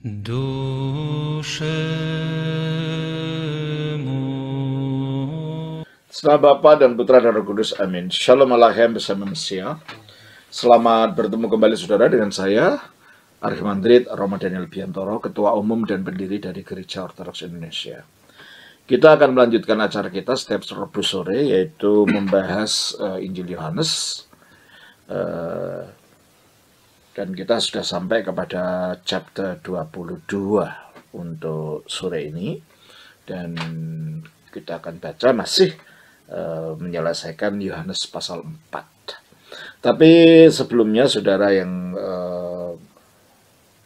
Selamat Bapa dan Putra dan Roh Kudus, amin. Shalom Aleichem bersama Mesia. Selamat bertemu kembali saudara dengan saya, Archimandrit Romo Daniel Biantoro, Ketua Umum dan Pendiri dari Gereja Ortodoks Indonesia. Kita akan melanjutkan acara kita setiap Rabu sore, yaitu membahas Injil Yohanes. Dan kita sudah sampai kepada chapter 22 untuk sore ini. Dan kita akan baca masih menyelesaikan Yohanes pasal 4. Tapi sebelumnya saudara yang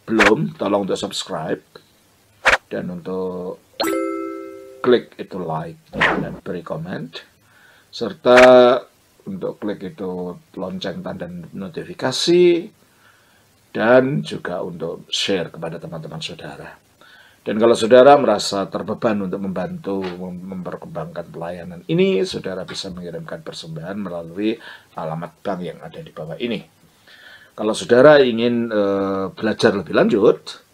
belum, tolong untuk subscribe dan untuk klik itu like dan beri komen, serta untuk klik itu lonceng tanda notifikasi, dan juga untuk share kepada teman-teman saudara. Dan kalau saudara merasa terbeban untuk membantu memperkembangkan pelayanan ini, saudara bisa mengirimkan persembahan melalui alamat bank yang ada di bawah ini. Kalau saudara ingin belajar lebih lanjut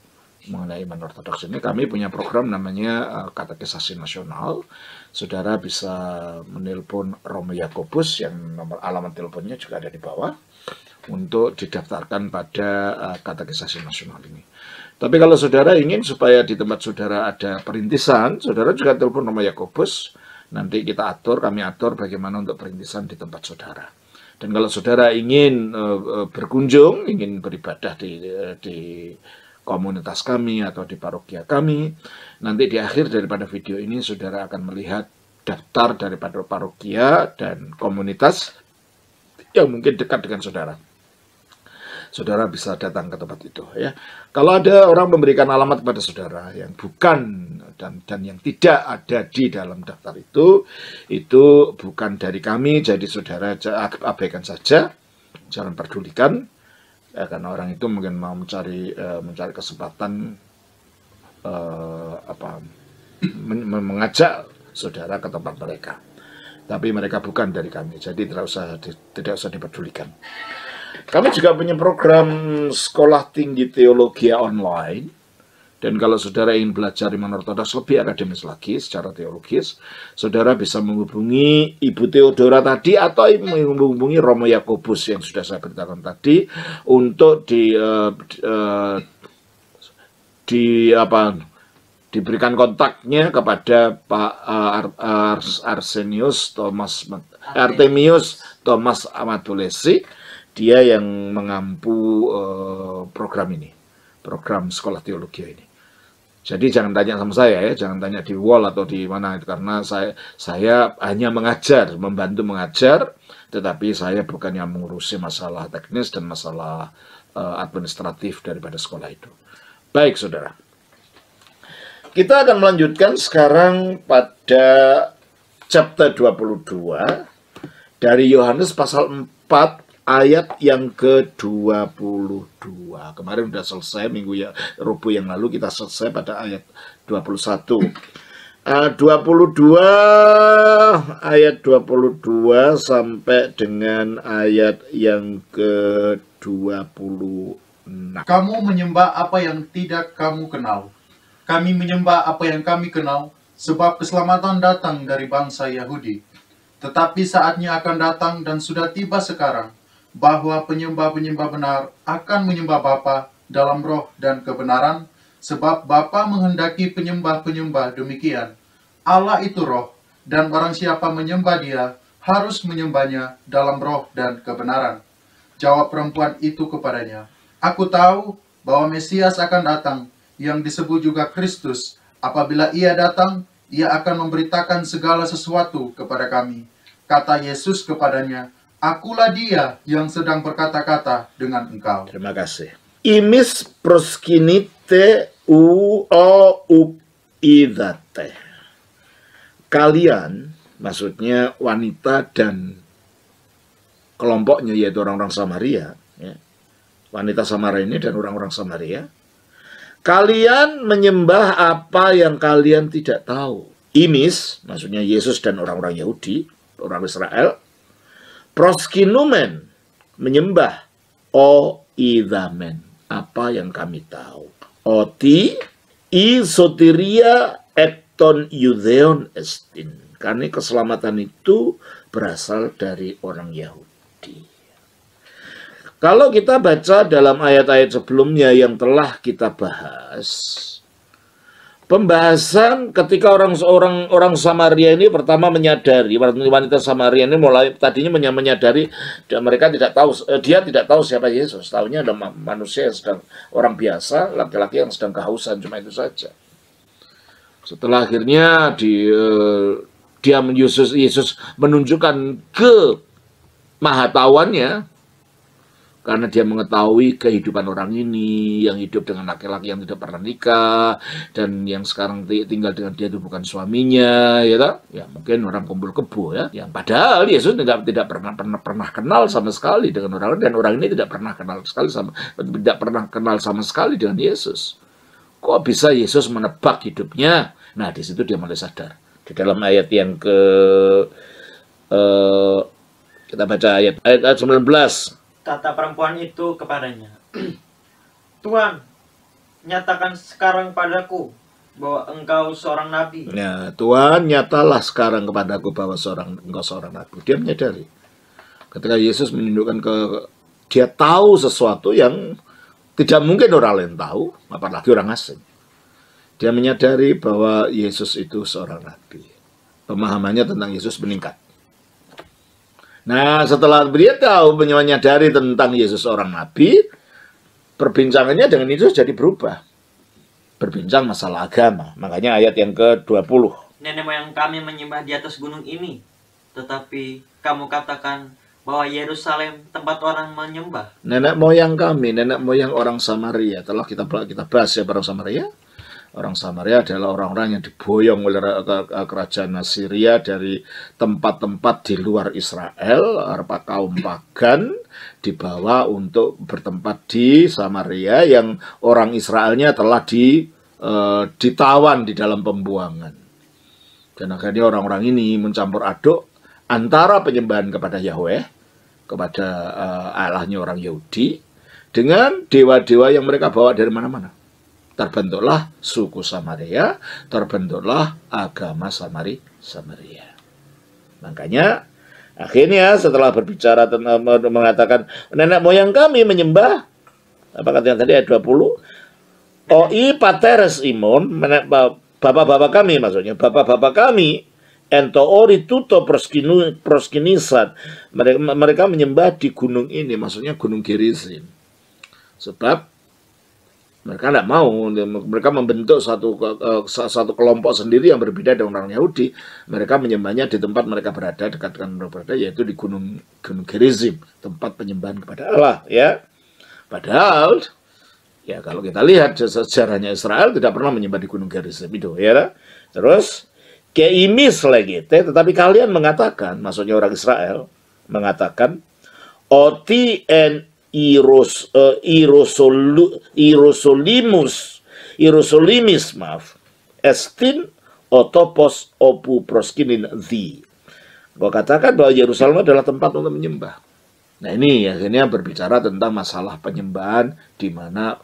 mengenai iman ortodoks ini, kami punya program namanya Katekisasi Nasional. Saudara bisa menelpon Romo Yakobus, yang nomor alamat teleponnya juga ada di bawah, untuk didaftarkan pada Katekisasi Nasional ini. Tapi kalau saudara ingin supaya di tempat saudara ada perintisan, saudara juga telepon Romo Yakobus. Nanti kami atur bagaimana untuk perintisan di tempat saudara. Dan kalau saudara ingin berkunjung, ingin beribadah di komunitas kami atau di parokia kami, nanti di akhir daripada video ini saudara akan melihat daftar daripada parokia dan komunitas yang mungkin dekat dengan saudara. Saudara bisa datang ke tempat itu, ya. Kalau ada orang memberikan alamat kepada saudara yang bukan dan yang tidak ada di dalam daftar itu bukan dari kami, jadi saudara abaikan saja, jangan pedulikan, ya, karena orang itu mungkin mau mencari kesempatan mengajak saudara ke tempat mereka. Tapi mereka bukan dari kami, jadi tidak usah dipedulikan. Kami juga punya program Sekolah Tinggi Teologi online. Dan kalau saudara ingin belajar iman ortodoks lebih akademis lagi secara teologis, saudara bisa menghubungi Ibu Theodora tadi atau menghubungi Romo Yakobus yang sudah saya beritakan tadi untuk diberikan kontaknya kepada Pak Artemius Thomas Amatulesi. Dia yang mengampu program ini, program sekolah teologi ini. Jadi jangan tanya sama saya, ya, jangan tanya di wall atau di mana, karena saya hanya mengajar, membantu mengajar, tetapi saya bukan yang mengurusi masalah teknis dan masalah administratif daripada sekolah itu. Baik, saudara. Kita akan melanjutkan sekarang pada chapter 22 dari Yohanes pasal 4 ayat yang ke-22. Kemarin sudah selesai Rabu yang lalu kita selesai pada ayat 21. 22 ayat 22 sampai dengan ayat yang ke-26. Kamu menyembah apa yang tidak kamu kenal. Kami menyembah apa yang kami kenal, sebab keselamatan datang dari bangsa Yahudi. Tetapi saatnya akan datang dan sudah tiba sekarang, bahwa penyembah-penyembah benar akan menyembah Bapa dalam roh dan kebenaran, sebab Bapa menghendaki penyembah-penyembah demikian. Allah itu roh, dan barang siapa menyembah Dia, harus menyembahnya dalam roh dan kebenaran. Jawab perempuan itu kepadanya, Aku tahu bahwa Mesias akan datang, yang disebut juga Kristus. Apabila Ia datang, Ia akan memberitakan segala sesuatu kepada kami. Kata Yesus kepadanya, Akulah Dia yang sedang berkata-kata dengan engkau. Terima kasih. Imis proskinite idate. Kalian, maksudnya wanita dan kelompoknya, yaitu orang-orang Samaria, ya. Wanita Samaria ini dan orang-orang Samaria. Kalian menyembah apa yang kalian tidak tahu. Imis, maksudnya Yesus dan orang-orang Yahudi, orang Israel. Proskinumen, menyembah. Oidamen, apa yang kami tahu. Oti I soteria ekton Yudeon estin. Karena keselamatan itu berasal dari orang Yahudi. Kalau kita baca dalam ayat-ayat sebelumnya yang telah kita bahas, pembahasan ketika orang Samaria ini pertama menyadari, wanita Samaria ini mulai tadinya menyadari mereka tidak tahu, dia tidak tahu siapa Yesus. Tahunya ada manusia yang sedang, orang biasa, laki-laki yang sedang kehausan, cuma itu saja. Setelah akhirnya Yesus menunjukkan kemahatauannya, karena dia mengetahui kehidupan orang ini yang hidup dengan laki-laki yang tidak pernah nikah dan yang sekarang tinggal dengan dia itu bukan suaminya, ya mungkin orang kumpul kebo ya. Yang padahal Yesus tidak pernah kenal sama sekali dengan orang dan orang ini tidak pernah kenal sama sekali dengan Yesus. Kok bisa Yesus menebak hidupnya? Nah, di situ dia mulai sadar. Di dalam ayat yang kita baca ayat 19. Kata perempuan itu kepadanya, Tuhan, nyatakan sekarang padaku bahwa engkau seorang nabi. Ya, Tuhan, nyatalah sekarang kepadaku bahwa engkau seorang nabi. Dia menyadari. Ketika Yesus menunjukkan dia tahu sesuatu yang tidak mungkin orang lain tahu, apalagi orang asing. Dia menyadari bahwa Yesus itu seorang nabi. Pemahamannya tentang Yesus meningkat. Nah, setelah dia tahu, menyadari tentang Yesus seorang nabi, perbincangannya dengan Yesus jadi berubah. Berbincang masalah agama. Makanya ayat yang ke-20. Nenek moyang kami menyembah di atas gunung ini, tetapi kamu katakan bahwa Yerusalem tempat orang menyembah. Nenek moyang kami, nenek moyang orang Samaria. Telah kita bahas ya orang Samaria. Orang Samaria adalah orang-orang yang diboyong oleh kerajaan Assyria dari tempat-tempat di luar Israel, kaum pagan, dibawa untuk bertempat di Samaria yang orang Israelnya telah ditawan di dalam pembuangan. Dan akhirnya orang-orang ini mencampur aduk antara penyembahan kepada Yahweh, kepada Allahnya orang Yahudi, dengan dewa-dewa yang mereka bawa dari mana-mana. Terbentuklah suku Samaria, terbentuklah agama Samaria. Makanya akhirnya setelah berbicara tentang mengatakan nenek moyang kami menyembah, apa katanya tadi ayat 20? Oi pateres imon, bapak-bapak kami maksudnya, bapak-bapak kami ento ori tuto proskinisat. Mereka menyembah di gunung ini, maksudnya gunung Gerizim. Sebab mereka tidak mau, mereka membentuk satu kelompok sendiri yang berbeda dengan orang Yahudi. Mereka menyembahnya di tempat mereka berada, dekat dengan mereka berada, yaitu di gunung Gerizim, tempat penyembahan kepada Allah. Ya, padahal, ya kalau kita lihat sejarahnya Israel tidak pernah menyembah di gunung Gerizim itu, ya. Terus keimis lagi, tetapi kalian mengatakan, maksudnya orang Israel mengatakan, oti en Irosolimis maaf estin otopos opu proskinin di. Gua katakan bahwa Yerusalem adalah tempat untuk menyembah. Nah, ini akhirnya berbicara tentang masalah penyembahan di mana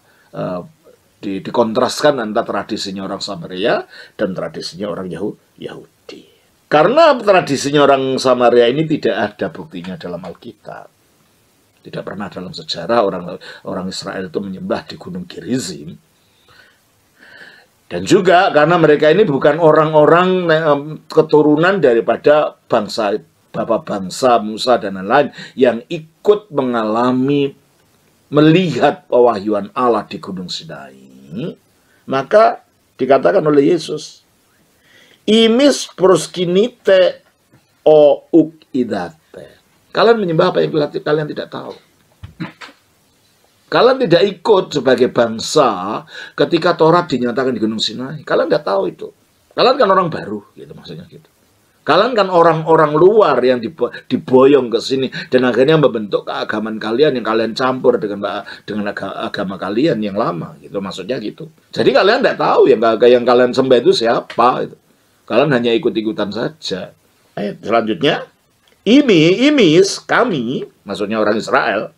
dikontraskan antara tradisinya orang Samaria dan tradisinya orang Yahudi. Karena tradisinya orang Samaria ini tidak ada buktinya dalam Alkitab. Tidak pernah dalam sejarah orang Israel itu menyembah di gunung Gerizim. Dan juga karena mereka ini bukan orang-orang keturunan daripada bapak bangsa Musa dan lain-lain yang ikut melihat pewahyuan Allah di gunung Sinai. Maka dikatakan oleh Yesus, imis proskinite o ukidate. Kalian menyembah apa yang kalian tidak tahu. Kalian tidak ikut sebagai bangsa ketika Taurat dinyatakan di Gunung Sinai. Kalian tidak tahu itu. Kalian kan orang baru, gitu maksudnya gitu. Kalian kan orang-orang luar yang diboyong ke sini dan akhirnya membentuk keagamaan kalian yang kalian campur dengan agama kalian yang lama, gitu maksudnya gitu. Jadi kalian tidak tahu yang kalian sembah itu siapa. Gitu. Kalian hanya ikut-ikutan saja. Ayat selanjutnya. Imis kami, maksudnya orang Israel,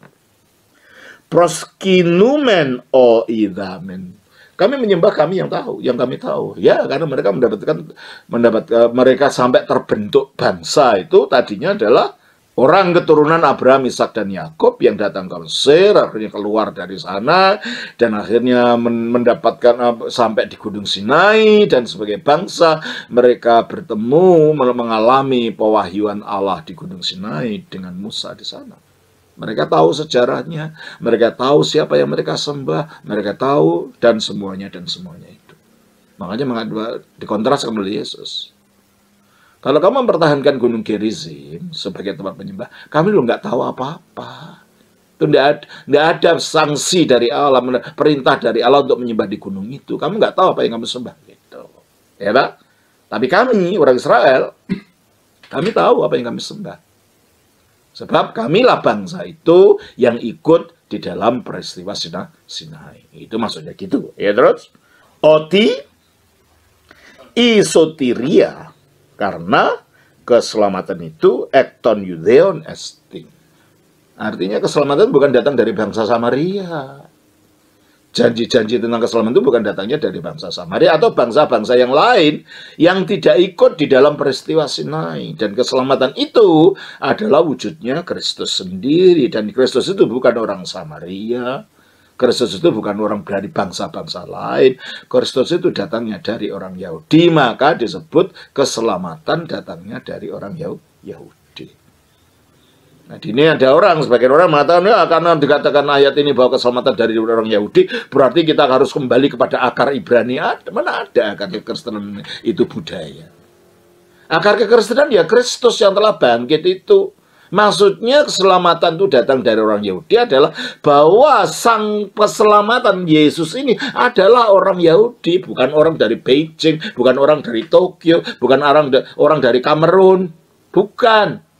proskinumen o idamen. Kami menyembah kami yang tahu, yang kami tahu. Ya, karena mereka mereka sampai terbentuk bangsa itu tadinya adalah orang keturunan Abraham, Ishak dan Yakub yang datang ke Mesir, akhirnya keluar dari sana dan akhirnya mendapatkan sampai di Gunung Sinai, dan sebagai bangsa mereka bertemu mengalami pewahyuan Allah di Gunung Sinai dengan Musa di sana. Mereka tahu sejarahnya, mereka tahu siapa yang mereka sembah, mereka tahu dan semuanya itu. Makanya dikontraskan oleh Yesus. Kalau kamu mempertahankan Gunung Gerizim sebagai tempat penyembah, kami lu nggak tahu apa-apa. Itu nggak ada sanksi dari Allah, perintah dari Allah untuk menyembah di gunung itu. Kamu nggak tahu apa yang kamu sembah gitu, ya Pak? Tapi kami orang Israel, kami tahu apa yang kami sembah. Sebab kamilah bangsa itu yang ikut di dalam peristiwa Sinai. Itu maksudnya gitu. Ya terus. Oti isoteria. Karena keselamatan itu ekton yudeon estin. Artinya keselamatan bukan datang dari bangsa Samaria. Janji-janji tentang keselamatan itu bukan datangnya dari bangsa Samaria atau bangsa-bangsa yang lain yang tidak ikut di dalam peristiwa Sinai. Dan keselamatan itu adalah wujudnya Kristus sendiri. Dan Kristus itu bukan orang Samaria. Kristus itu bukan orang dari bangsa-bangsa lain. Kristus itu datangnya dari orang Yahudi. Maka disebut keselamatan datangnya dari orang Yahudi. Nah, ini ada sebagian orang mengatakan, ya karena dikatakan ayat ini bahwa keselamatan dari orang Yahudi, berarti kita harus kembali kepada akar Ibrani. Mana ada akar kekristenan itu budaya. Akar kekristenan ya Kristus yang telah bangkit itu. Maksudnya keselamatan itu datang dari orang Yahudi adalah bahwa sang keselamatan Yesus ini adalah orang Yahudi, bukan orang dari Beijing, bukan orang dari Tokyo, bukan orang dari Kamerun, bukan.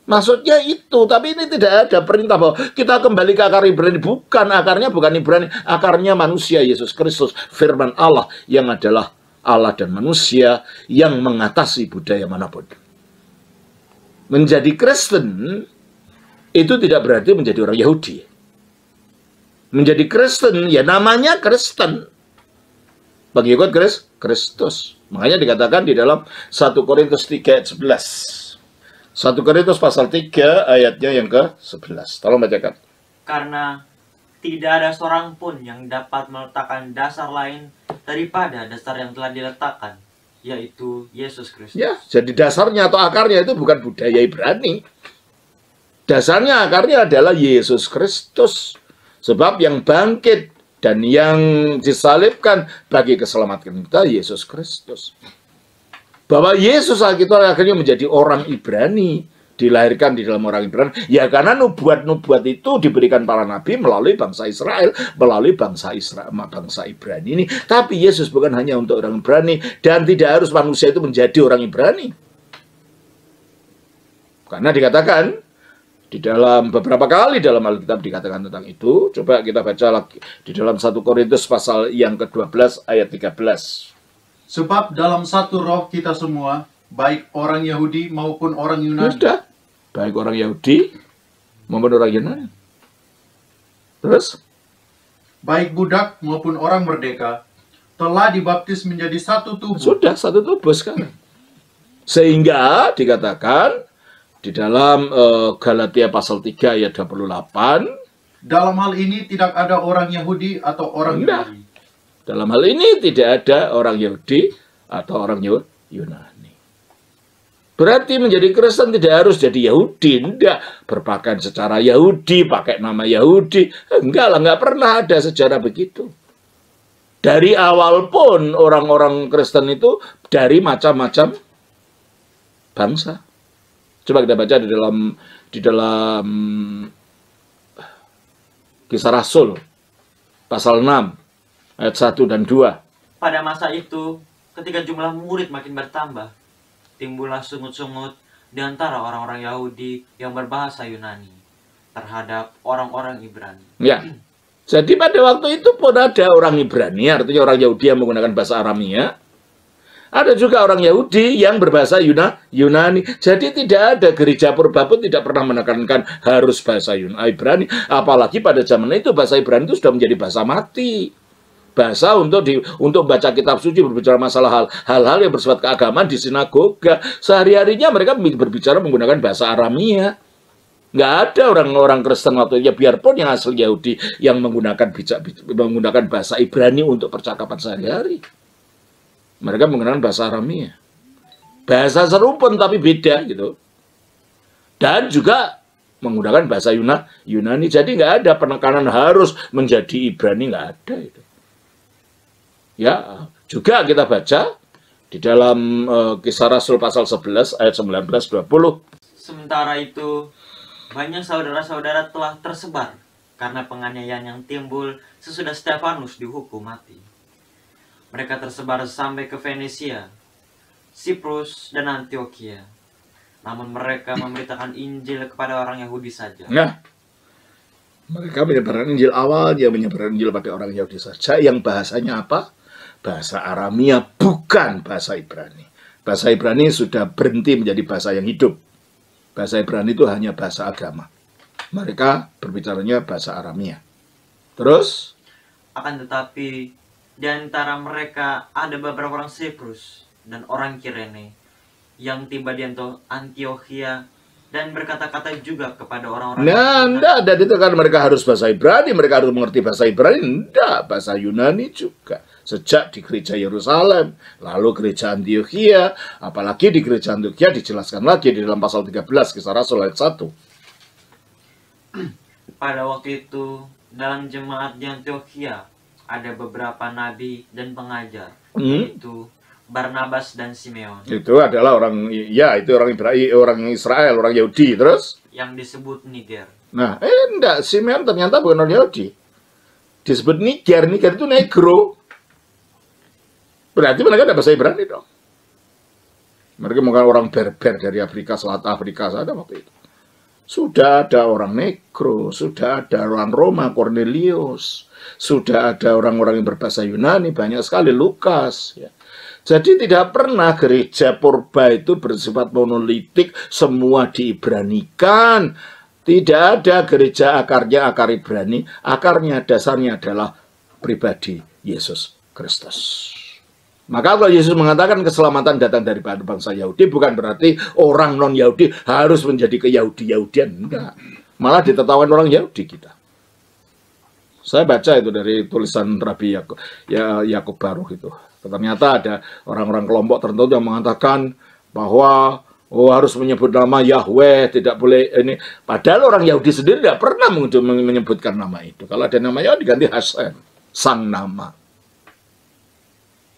Maksudnya itu, tapi ini tidak ada perintah bahwa kita kembali ke akar Ibrani. Bukan, akarnya bukan Ibrani, akarnya manusia Yesus Kristus, firman Allah yang adalah Allah dan manusia yang mengatasi budaya manapun. Menjadi Kristen itu tidak berarti menjadi orang Yahudi. Menjadi Kristen ya namanya Kristen. Pengikut Kristus. Makanya dikatakan di dalam 1 Korintus 3 ayat 11. 1 Korintus pasal 3 ayatnya yang ke-11. Tolong bacakan. Karena tidak ada seorang pun yang dapat meletakkan dasar lain daripada dasar yang telah diletakkan, yaitu Yesus Kristus. Ya, jadi dasarnya atau akarnya itu bukan budaya Ibrani. Dasarnya akarnya adalah Yesus Kristus. Sebab yang bangkit dan yang disalibkan bagi keselamatan kita Yesus Kristus. Bahwa Yesus akhirnya menjadi orang Ibrani, dilahirkan di dalam orang Ibrani, ya karena nubuat-nubuat itu diberikan para nabi melalui bangsa Israel, melalui bangsa Ibrani ini. Tapi Yesus bukan hanya untuk orang Ibrani, dan tidak harus manusia itu menjadi orang Ibrani. Karena dikatakan di dalam beberapa kali dalam Alkitab dikatakan tentang itu. Coba kita baca lagi di dalam 1 Korintus pasal yang ke-12 ayat 13. Sebab dalam satu roh kita semua, baik orang Yahudi maupun orang Yunani. Sudah, baik orang Yahudi maupun orang Yunani. Terus? Baik budak maupun orang merdeka, telah dibaptis menjadi satu tubuh. Sudah, satu tubuh sekarang. Sehingga dikatakan di dalam Galatia pasal 3 ayat 28. Dalam hal ini tidak ada orang Yahudi atau orang Yunani. Dalam hal ini tidak ada orang Yahudi atau orang Yunani. Berarti menjadi Kristen tidak harus jadi Yahudi. Tidak berpakaian secara Yahudi, pakai nama Yahudi. Enggak lah, enggak pernah ada sejarah begitu. Dari awal pun orang-orang Kristen itu dari macam-macam bangsa. Coba kita baca di dalam Kisah Rasul pasal 6. Ayat 1 dan 2. Pada masa itu, ketika jumlah murid makin bertambah, timbullah sungut-sungut di antara orang-orang Yahudi yang berbahasa Yunani terhadap orang-orang Ibrani. Ya, jadi pada waktu itu pun ada orang Ibrani, artinya orang Yahudi yang menggunakan bahasa Aramia. Ada juga orang Yahudi yang berbahasa Yunani. Jadi tidak ada, gereja purba pun tidak pernah menekankan harus bahasa Ibrani. Apalagi pada zaman itu bahasa Ibrani itu sudah menjadi bahasa mati. Bahasa untuk baca kitab suci, berbicara masalah hal-hal yang bersifat keagamaan di sinagoga. Sehari-harinya mereka berbicara menggunakan bahasa Aramia. Nggak ada orang-orang Kristen waktu itu, ya biarpun yang asli Yahudi yang menggunakan bahasa Ibrani untuk percakapan sehari-hari. Mereka menggunakan bahasa Aramia. Bahasa serumpun tapi beda gitu. Dan juga menggunakan bahasa Yunani. Jadi nggak ada penekanan harus menjadi Ibrani, nggak ada itu. Ya, juga kita baca di dalam Kisah Rasul pasal 11 ayat 19-20. Sementara itu, banyak saudara-saudara telah tersebar karena penganiayaan yang timbul sesudah Stefanus dihukum mati. Mereka tersebar sampai ke Venesia, Siprus, dan Antioquia. Namun mereka memberitakan Injil kepada orang Yahudi saja. Nah, mereka menyebarkan Injil awalnya, menyebarkan Injil pada orang Yahudi saja, yang bahasanya apa? Bahasa Aramia, bukan bahasa Ibrani. Bahasa Ibrani sudah berhenti menjadi bahasa yang hidup. Bahasa Ibrani itu hanya bahasa agama. Mereka berbicaranya bahasa Aramia. Terus? Akan tetapi, di antara mereka ada beberapa orang Siprus dan orang Kirene yang tiba di Antioquia dan berkata-kata juga kepada orang-orang. Nah, enggak, dan itu kan mereka harus bahasa Ibrani, mereka harus mengerti bahasa Ibrani. Enggak, bahasa Yunani juga. Sejak di gereja Yerusalem, lalu gereja Antioquia, apalagi di gereja Antioquia dijelaskan lagi di dalam pasal 13 Kisah Rasul ayat 1. Pada waktu itu, dalam jemaat di Antioquia ada beberapa nabi dan pengajar, yaitu Barnabas dan Simeon. Itu adalah orang, ya itu orang Ibrani, orang Israel, orang Yahudi. Terus? Yang disebut Niger. Nah, enggak, Simeon ternyata bukan orang Yahudi. Disebut Niger, Niger itu negro. Berarti mereka ada bahasa Ibrani dong. Mereka bukan orang Berber dari Afrika Selatan, Afrika Selatan waktu itu. Sudah ada orang negro, sudah ada orang Roma, Cornelius, sudah ada orang-orang yang berbahasa Yunani, banyak sekali, Lukas. Ya. Jadi tidak pernah gereja purba itu bersifat monolitik, semua diibranikan. Tidak ada gereja akarnya akar Ibrani, akarnya dasarnya adalah pribadi Yesus Kristus. Maka kalau Yesus mengatakan keselamatan datang dari bangsa Yahudi, bukan berarti orang non-Yahudi harus menjadi ke-Yahudi-Yahudian. Enggak. Malah ditertawakan orang Yahudi kita. Saya baca itu dari tulisan Rabi Yakub Baruch itu. Ternyata ada orang-orang kelompok tertentu yang mengatakan bahwa harus menyebut nama Yahweh, tidak boleh ini. Padahal orang Yahudi sendiri tidak pernah menyebutkan nama itu. Kalau ada nama Yahweh diganti Hashem, sang nama.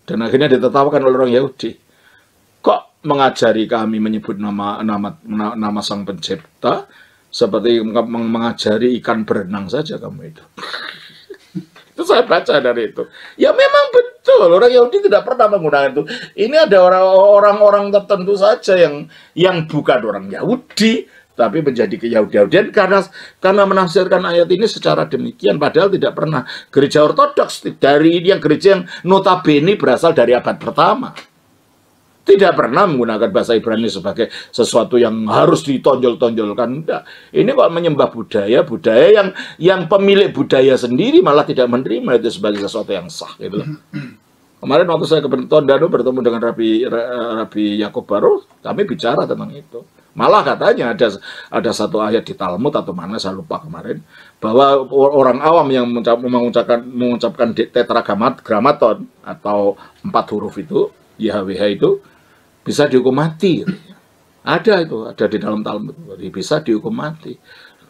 Dan akhirnya ditertawakan oleh orang Yahudi. Kok mengajari kami menyebut nama sang pencipta seperti mengajari ikan berenang saja kamu itu. Itu saya baca dari itu. Ya memang betul, orang Yahudi tidak pernah menggunakan itu. Ini ada orang-orang tertentu saja yang bukan orang Yahudi, tapi menjadi ke-Yahudian karena menafsirkan ayat ini secara demikian, padahal tidak pernah. Gereja Ortodoks dari ini yang gereja yang notabene berasal dari abad pertama, tidak pernah menggunakan bahasa Ibrani sebagai sesuatu yang harus ditonjol-tonjolkan. Enggak. Ini kok menyembah budaya yang pemilik budaya sendiri malah tidak menerima itu sebagai sesuatu yang sah gitu loh. Kemarin waktu saya ke Tondano bertemu dengan Rabi Yakub Baruch, kami bicara tentang itu. Malah katanya ada satu ayat di Talmud atau mana saya lupa kemarin, bahwa orang awam yang mengucapkan tetragrammaton atau 4 huruf itu, YHWH itu, bisa dihukum mati. Ada itu, ada di dalam Talmud, bisa dihukum mati.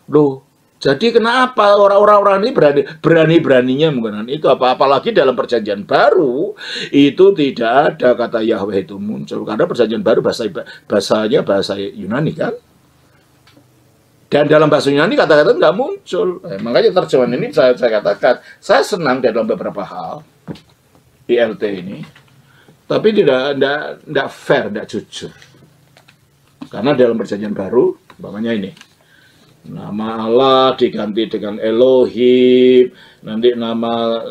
Loh, jadi kenapa orang-orang ini berani-beraninya menggunakan itu? Apalagi dalam perjanjian baru itu tidak ada kata Yahweh itu muncul. Karena perjanjian baru bahasanya bahasa Yunani kan. Dan dalam bahasa Yunani kata-kata nggak muncul. Makanya terjemahan ini saya katakan, saya senang dalam beberapa hal ILT ini. Tapi tidak fair, tidak jujur. Karena dalam perjanjian baru, umpamanya ini. Nama Allah diganti dengan Elohim, nanti nama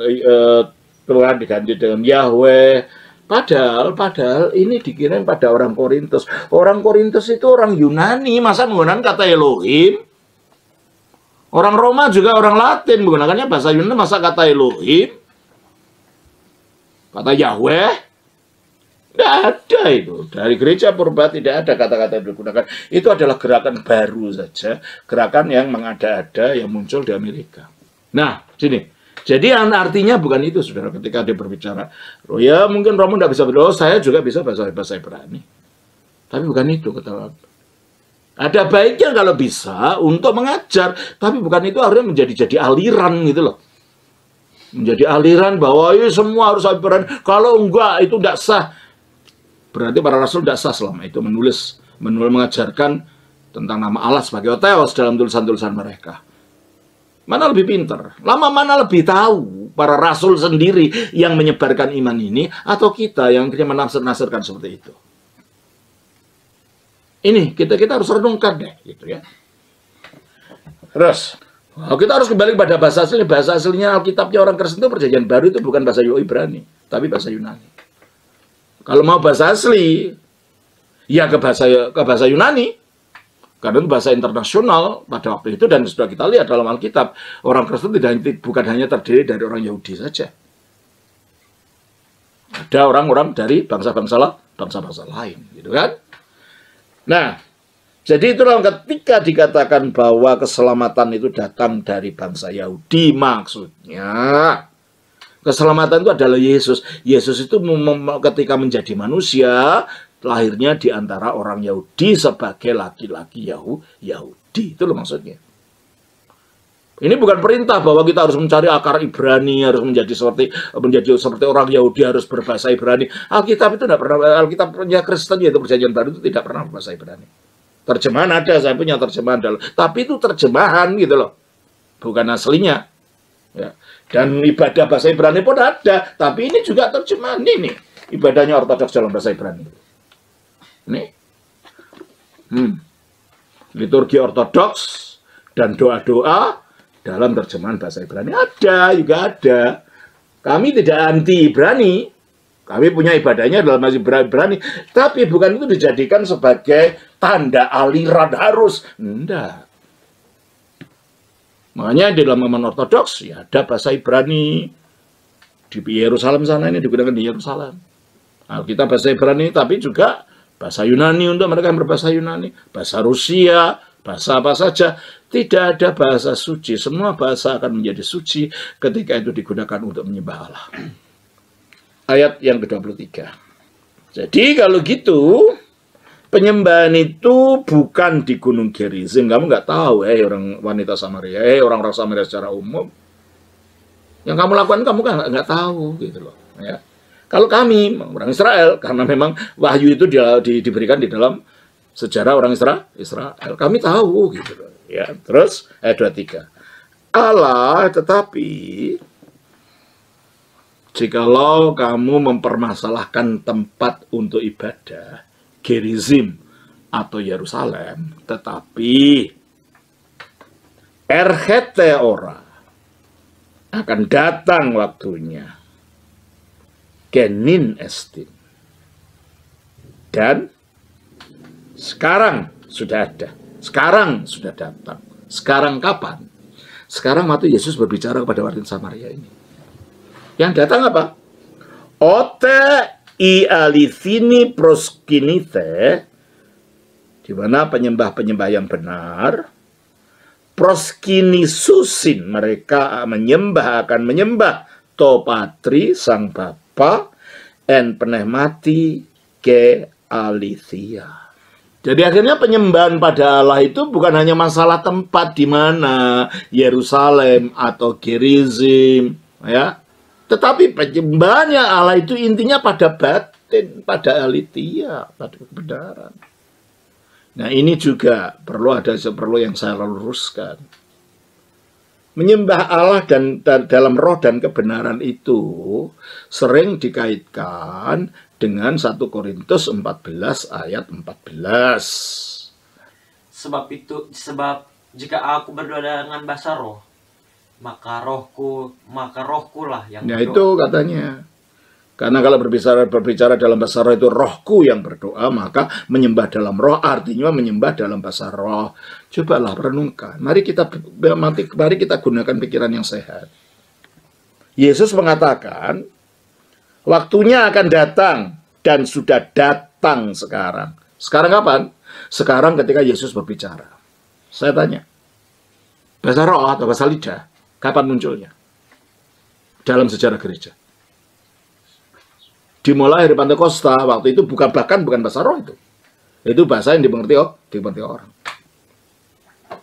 Tuhan diganti dengan Yahweh. Padahal ini dikirim pada orang Korintus. Orang Korintus itu orang Yunani, masa menggunakan kata Elohim? Orang Roma juga orang Latin menggunakannya bahasa Yunani, masa kata Elohim? Kata Yahweh, tidak ada itu. Dari gereja purba tidak ada kata-kata yang digunakan. Itu adalah gerakan baru saja. Gerakan yang mengada-ada yang muncul di Amerika. Nah, sini. Jadi artinya bukan itu, saudara, ketika dia berbicara. Oh ya, mungkin Romo tidak bisa berdoa, saya juga bisa bahasa Ibrani. Tapi bukan itu, kata. Ada baiknya kalau bisa untuk mengajar. Tapi bukan itu harusnya menjadi aliran gitu loh. Menjadi aliran bahwa semua harus Ibrani. Kalau enggak, itu tidak sah. Berarti para rasul tidak sah selama itu menulis mengajarkan tentang nama Allah sebagai Theos dalam tulisan-tulisan mereka. Mana lebih pintar? Mana lebih tahu para rasul sendiri yang menyebarkan iman ini atau kita yang menafsir-nafsirkan seperti itu? Ini kita harus renungkan deh, gitu ya. Terus, kita harus kembali pada bahasa asli. Bahasa aslinya Alkitabnya orang Kristen itu Perjanjian Baru itu bukan bahasa Ibrani, tapi bahasa Yunani. Kalau mau bahasa asli, ya ke bahasa Yunani. Karena itu bahasa internasional pada waktu itu, dan sudah kita lihat dalam Alkitab, orang Kristen bukan hanya terdiri dari orang Yahudi saja. Ada orang-orang dari bangsa-bangsa lain, gitu kan? Nah, jadi itulah ketika dikatakan bahwa keselamatan itu datang dari bangsa Yahudi, maksudnya keselamatan itu adalah Yesus. Yesus itu ketika menjadi manusia, lahirnya di antara orang Yahudi sebagai laki-laki Yahudi. Itu loh maksudnya. Ini bukan perintah bahwa kita harus mencari akar Ibrani, harus menjadi seperti orang Yahudi, harus berbahasa Ibrani. Alkitab itu tidak pernah, Alkitabnya Kristen yaitu Perjanjian Baru itu tidak pernah berbahasa Ibrani. Terjemahan ada, saya punya terjemahan dalam. Tapi itu terjemahan gitu loh. Bukan aslinya. Ya. Dan ibadah bahasa Ibrani pun ada, tapi ini juga terjemahan ini. Ibadahnya ortodoks dalam bahasa Ibrani. Nih. Liturgi ortodoks dan doa-doa dalam terjemahan bahasa Ibrani juga ada. Kami tidak anti Ibrani. Kami punya ibadahnya dalam bahasa Ibrani, tapi bukan itu dijadikan sebagai tanda aliran harus. Enggak. Makanya di dalam iman ortodoks ya ada bahasa Ibrani. Di Yerusalem sana ini digunakan di Yerusalem. Kita bahasa Ibrani, tapi juga bahasa Yunani untuk mereka yang berbahasa Yunani, bahasa Rusia, bahasa apa saja. Tidak ada bahasa suci. Semua bahasa akan menjadi suci ketika itu digunakan untuk menyembah Allah. Ayat yang ke-23. Jadi kalau gitu, penyembahan itu bukan di Gunung Gerizim. Kamu nggak tahu, orang wanita Samaria, orang-orang Samaria secara umum. Yang kamu lakukan kamu nggak tahu, gitu loh. Ya. Kalau kami, orang Israel, karena memang wahyu itu diberikan di dalam sejarah orang Israel, kami tahu, gitu loh. Ya, terus ayat 23. Allah, tetapi jikalau kamu mempermasalahkan tempat untuk ibadah, Gerizim atau Yerusalem, tetapi Ercheteora akan datang waktunya, Genin estin, dan sekarang sudah ada, sekarang sudah datang. Sekarang kapan? Sekarang waktu Yesus berbicara kepada wanita Samaria ini. Yang datang apa? Ote I alithini proskinite, di mana penyembah-penyembah yang benar, proskinisusin, mereka akan menyembah to patri sang bapa, en penehmati ke alithia. Jadi akhirnya penyembahan pada Allah itu bukan hanya masalah tempat di mana, Yerusalem atau Gerizim, ya. Tetapi penyembahannya Allah itu intinya pada batin, pada alitia, pada kebenaran. Nah ini juga perlu yang saya luruskan. Menyembah Allah dan dalam roh dan kebenaran itu sering dikaitkan dengan 1 Korintus 14 ayat 14. Sebab jika aku berdoa dengan bahasa roh, maka rohku lah yang berdoa. Ya itu katanya. Karena kalau berbicara dalam bahasa roh itu rohku yang berdoa, maka menyembah dalam roh artinya menyembah dalam bahasa roh. Cobalah renungkan. Mari kita gunakan pikiran yang sehat. Yesus mengatakan Waktunya akan datang dan sudah datang sekarang. Sekarang kapan? Sekarang ketika Yesus berbicara. Saya tanya, bahasa roh atau bahasa lidah, kapan munculnya? Dalam sejarah gereja. Dimulai dari Pentakosta, waktu itu bukan bahasa roh itu. Itu bahasa yang dimengerti orang.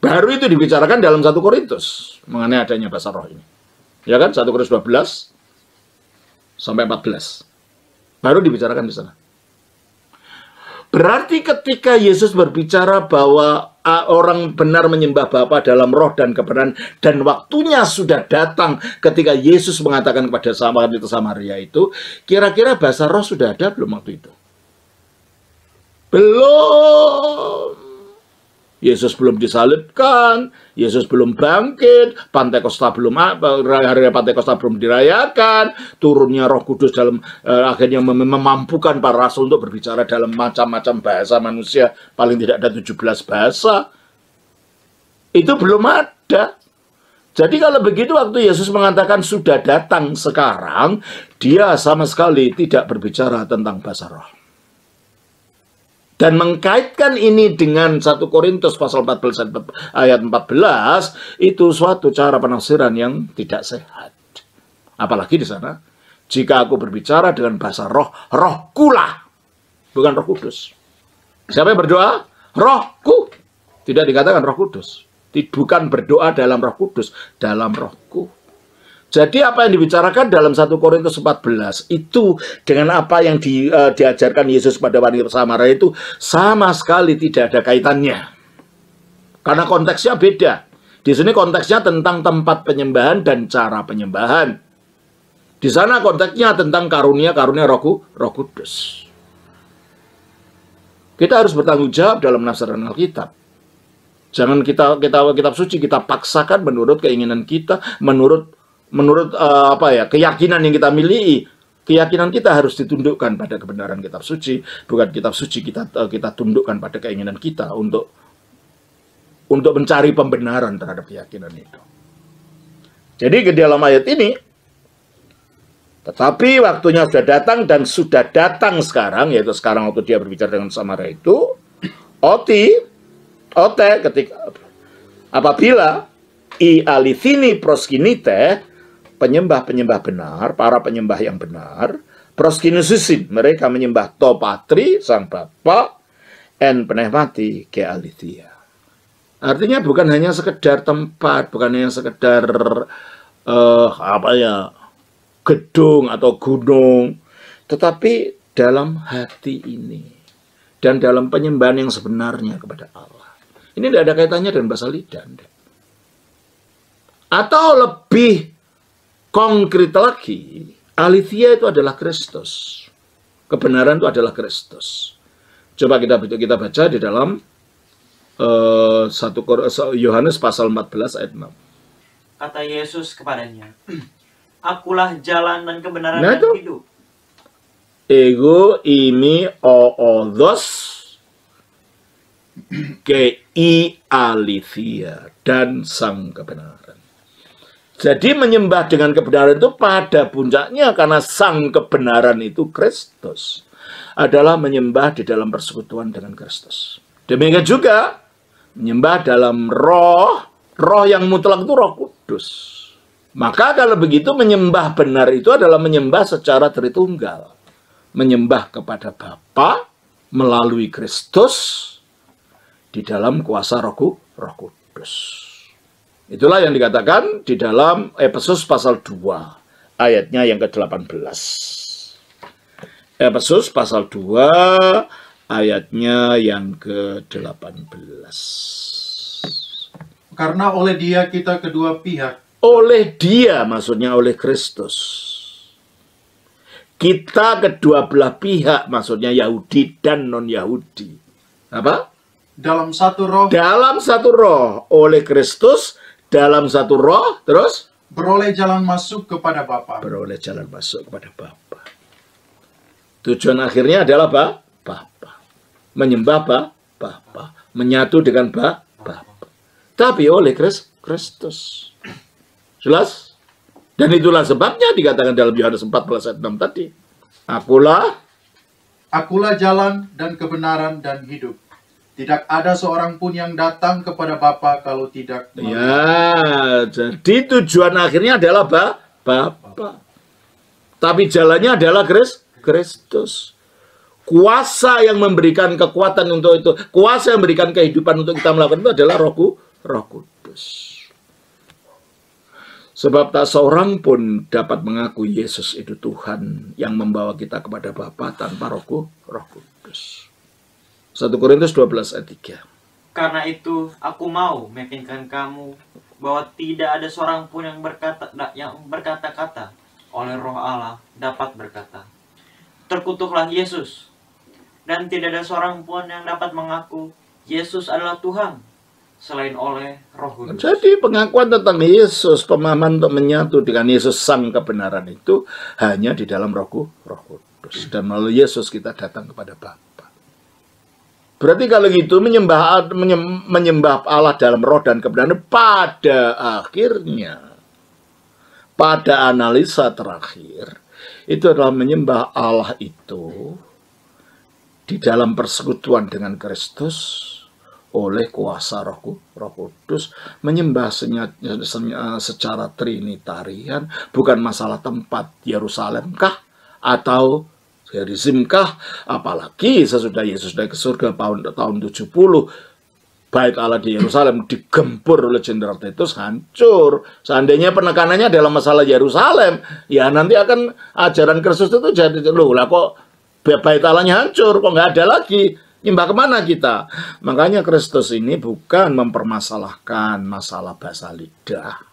Baru itu dibicarakan dalam 1 Korintus mengenai adanya bahasa roh ini. Ya kan? 1 Korintus 12 sampai 14. Baru dibicarakan di sana. Berarti ketika Yesus berbicara bahwa orang benar menyembah Bapa dalam roh dan kebenaran, dan waktunya sudah datang ketika Yesus mengatakan kepada Samaria itu, kira-kira bahasa roh sudah ada belum waktu itu? Belum. Yesus belum disalibkan, Yesus belum bangkit, hari Pantekosta belum dirayakan, turunnya Roh Kudus dalam akhirnya memampukan para rasul untuk berbicara dalam macam-macam bahasa manusia, paling tidak ada 17 bahasa. Itu belum ada. Jadi kalau begitu waktu Yesus mengatakan sudah datang sekarang, dia sama sekali tidak berbicara tentang bahasa roh. Dan mengkaitkan ini dengan 1 Korintus pasal 14 ayat 14, itu suatu cara penafsiran yang tidak sehat. Apalagi di sana, jika aku berbicara dengan bahasa roh, rohkulah, bukan Roh Kudus. Siapa yang berdoa? Rohku. Tidak dikatakan Roh Kudus. Bukan berdoa dalam Roh Kudus, dalam rohku. Jadi apa yang dibicarakan dalam 1 Korintus 14 itu dengan apa yang diajarkan Yesus pada wanita Samaria itu sama sekali tidak ada kaitannya. Karena konteksnya beda. Di sini konteksnya tentang tempat penyembahan dan cara penyembahan. Di sana konteksnya tentang karunia-karunia Roh Kudus. Kita harus bertanggung jawab dalam penafsiran Alkitab. Jangan kitab suci kita paksakan menurut keinginan kita, menurut keyakinan yang kita miliki. Keyakinan kita harus ditundukkan pada kebenaran kitab suci, bukan kitab suci kita tundukkan pada keinginan kita untuk mencari pembenaran terhadap keyakinan itu. Jadi ke dalam ayat ini, tetapi waktunya sudah datang dan sudah datang sekarang, yaitu sekarang waktu dia berbicara dengan Samaria itu, ketika apabila alithini proskinite, penyembah-penyembah benar, para penyembah yang benar, proskinususin, mereka menyembah Topatri, Sang Bapa, en penehmati ke alithia. Artinya bukan hanya sekedar tempat, bukan hanya sekedar gedung atau gunung, tetapi dalam hati ini dan dalam penyembahan yang sebenarnya kepada Allah. Ini tidak ada kaitannya dengan bahasa lidah. Atau lebih konkret lagi, alithia itu adalah Kristus. Kebenaran itu adalah Kristus. Coba kita baca di dalam 1 Yohanes pasal 14 ayat 6. Kata Yesus kepadanya, akulah jalan dan kebenaran dan hidup. Ego imi oodos ke alithia, dan sang kebenaran. Jadi menyembah dengan kebenaran itu pada puncaknya karena sang kebenaran itu Kristus. Adalah menyembah di dalam persekutuan dengan Kristus. Demikian juga menyembah dalam roh yang mutlak itu Roh Kudus. Maka kalau begitu menyembah benar itu adalah menyembah secara Tritunggal. Menyembah kepada Bapa melalui Kristus di dalam kuasa Roh Kudus. Itulah yang dikatakan di dalam Efesus pasal 2, ayatnya yang ke-18. Efesus pasal 2, ayatnya yang ke-18. Karena oleh dia kita kedua pihak. Oleh dia, maksudnya oleh Kristus. Kita kedua belah pihak, maksudnya Yahudi dan non-Yahudi. Apa? Dalam satu roh. Dalam satu roh. Oleh Kristus. Dalam satu roh, terus beroleh jalan masuk kepada Bapa. Beroleh jalan masuk kepada Bapa. Tujuan akhirnya adalah Bapa. Menyembah Bapa. Menyatu dengan Bapa. Tapi oleh Kristus. Jelas? Dan itulah sebabnya dikatakan dalam Yohanes 14 ayat 6 tadi. Akulah jalan dan kebenaran dan hidup. Tidak ada seorang pun yang datang kepada Bapa kalau tidak melalui. Ya, jadi tujuan akhirnya adalah Bapa. Tapi jalannya adalah Kristus. Kuasa yang memberikan kekuatan untuk itu, kuasa yang memberikan kehidupan untuk kita melakukan itu adalah Roh Kudus. Sebab tak seorang pun dapat mengaku Yesus itu Tuhan yang membawa kita kepada Bapa tanpa Roh Kudus. 1 Korintus 12 ayat 3. Karena itu aku mau meyakinkan kamu bahwa tidak ada seorang pun yang berkata-kata oleh Roh Allah dapat berkata, terkutuklah Yesus. Dan tidak ada seorang pun yang dapat mengaku Yesus adalah Tuhan selain oleh Roh Kudus. Jadi pengakuan tentang Yesus, pemahaman untuk menyatu dengan Yesus sang kebenaran itu hanya di dalam Roh Kudus. Dan melalui Yesus kita datang kepada Bapa. Berarti kalau gitu menyembah Allah dalam roh dan kebenaran pada akhirnya, pada analisa terakhir, itu adalah menyembah Allah itu di dalam persekutuan dengan Kristus oleh kuasa Roh Kudus, menyembah secara trinitarian, bukan masalah tempat Yerusalem kah atau Gerizim kah, apalagi sesudah Yesus naik ke surga tahun 70, bait Allah di Yerusalem digempur oleh Jenderal Titus, hancur. Seandainya penekanannya dalam masalah Yerusalem, ya nanti akan ajaran Kristus itu jadi, loh lah kok bait Allahnya hancur, kok nggak ada lagi, nyembah kemana kita? Makanya Kristus ini bukan mempermasalahkan masalah bahasa lidah,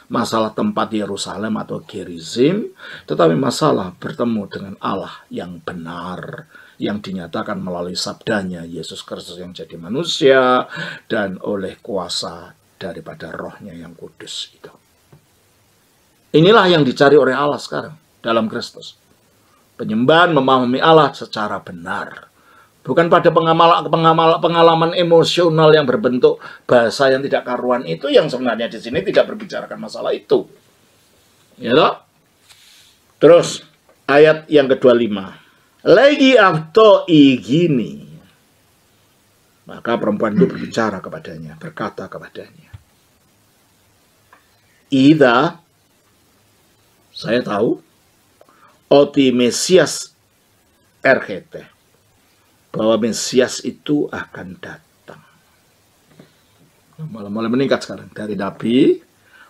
masalah tempat Yerusalem atau Gerizim, tetapi masalah bertemu dengan Allah yang benar, yang dinyatakan melalui sabdanya Yesus Kristus yang jadi manusia dan oleh kuasa daripada rohnya yang kudus itu. Inilah yang dicari oleh Allah sekarang dalam Kristus. Penyembahan memahami Allah secara benar. Bukan pada pengalaman emosional yang berbentuk bahasa yang tidak karuan itu yang sebenarnya di sini tidak berbicarakan masalah itu. Ya toh? Terus ayat yang ke-25. Lagi auto igini. Maka perempuan itu berbicara kepadanya, berkata kepadanya, Ida, saya tahu, oti Mesias erhete, bahwa Mesias itu akan datang. Mulai meningkat sekarang. Dari Nabi,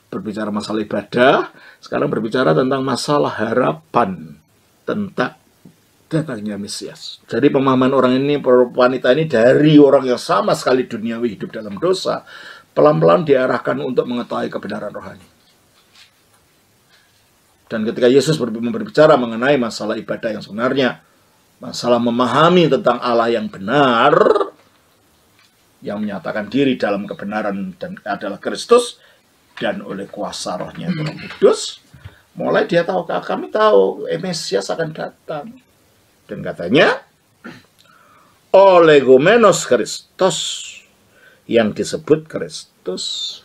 berbicara masalah ibadah, sekarang berbicara tentang masalah harapan, tentang datangnya Mesias. Jadi pemahaman orang ini, wanita ini dari orang yang sama sekali duniawi hidup dalam dosa, pelan-pelan diarahkan untuk mengetahui kebenaran rohani. Dan ketika Yesus berbicara mengenai masalah ibadah yang sebenarnya, masalah memahami tentang Allah yang benar, yang menyatakan diri dalam kebenaran dan adalah Kristus, dan oleh kuasa rohnya Roh Kudus, mulai dia tahu, kami tahu Mesias akan datang. Dan katanya, Olegomenos Kristus, yang disebut Kristus,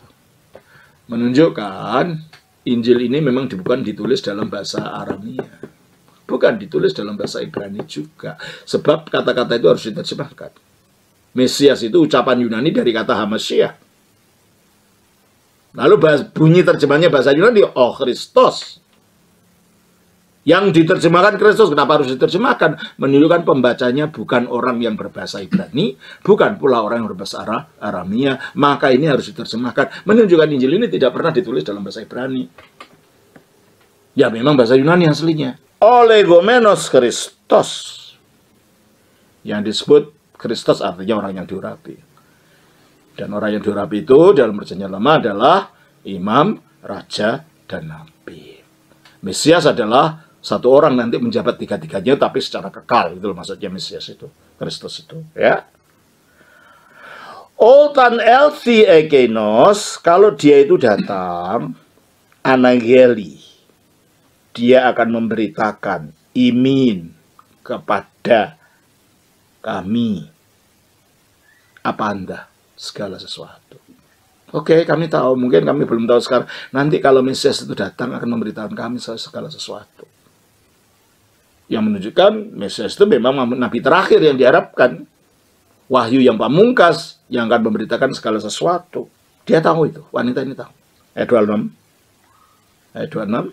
menunjukkan Injil ini memang bukan ditulis dalam bahasa Aramia, bukan ditulis dalam bahasa Ibrani juga, sebab kata-kata itu harus diterjemahkan. Mesias itu ucapan Yunani dari kata Hamashiach. Lalu bunyi terjemahnya bahasa Yunani, oh Kristus. Yang diterjemahkan Kristus, kenapa harus diterjemahkan? Menunjukkan pembacanya bukan orang yang berbahasa Ibrani, bukan pula orang yang berbahasa Aramia, maka ini harus diterjemahkan. Menunjukkan Injil ini tidak pernah ditulis dalam bahasa Ibrani. Ya memang bahasa Yunani aslinya. Olegomenos Kristus. Yang disebut Kristus artinya orang yang diurapi. Dan orang yang diurapi itu dalam perjanjian lama adalah imam, raja, dan nabi. Mesias adalah satu orang nanti menjabat tiga-tiganya tapi secara kekal. Itu maksudnya Mesias itu, Kristus itu, ya. Otan elthi ekenos, kalau dia itu datang, anageli, dia akan memberitakan imin kepada kami. Apa Anda? Segala sesuatu. Oke, kami tahu, mungkin kami belum tahu sekarang. Nanti kalau Mesias itu datang akan memberitakan kami segala sesuatu. Yang menunjukkan Mesias itu memang nabi terakhir yang diharapkan. Wahyu yang pamungkas yang akan memberitakan segala sesuatu. Dia tahu itu, wanita ini tahu. Ayat 26. Ayat 26.